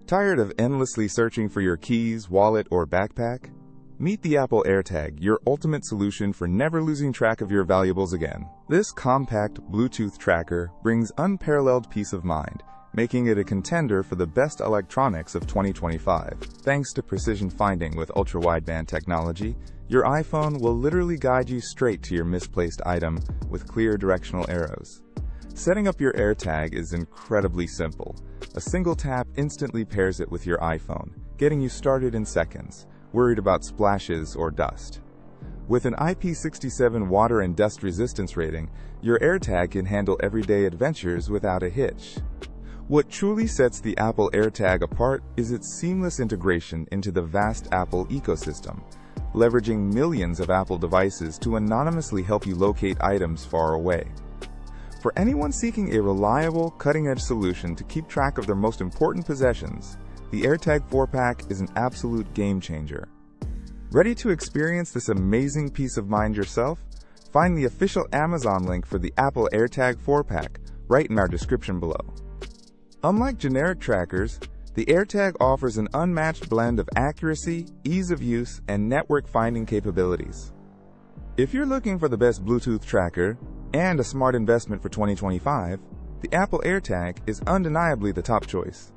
Tired of endlessly searching for your keys, wallet, or backpack? Meet the Apple AirTag, your ultimate solution for never losing track of your valuables again. This compact Bluetooth tracker brings unparalleled peace of mind, making it a contender for the best electronics of 2025. Thanks to precision finding with Ultra Wideband technology, your iPhone will literally guide you straight to your misplaced item with clear directional arrows. Setting up your AirTag is incredibly simple. A single tap instantly pairs it with your iPhone, getting you started in seconds, worried about splashes or dust. With an IP67 water and dust resistance rating, your AirTag can handle everyday adventures without a hitch. What truly sets the Apple AirTag apart is its seamless integration into the vast Apple ecosystem, leveraging millions of Apple devices to anonymously help you locate items far away. For anyone seeking a reliable, cutting-edge solution to keep track of their most important possessions, the AirTag 4-pack is an absolute game-changer. Ready to experience this amazing peace of mind yourself? Find the official Amazon link for the Apple AirTag 4-pack right in our description below. Unlike generic trackers, the AirTag offers an unmatched blend of accuracy, ease of use, and network finding capabilities. If you're looking for the best Bluetooth tracker and a smart investment for 2025, the Apple AirTag is undeniably the top choice.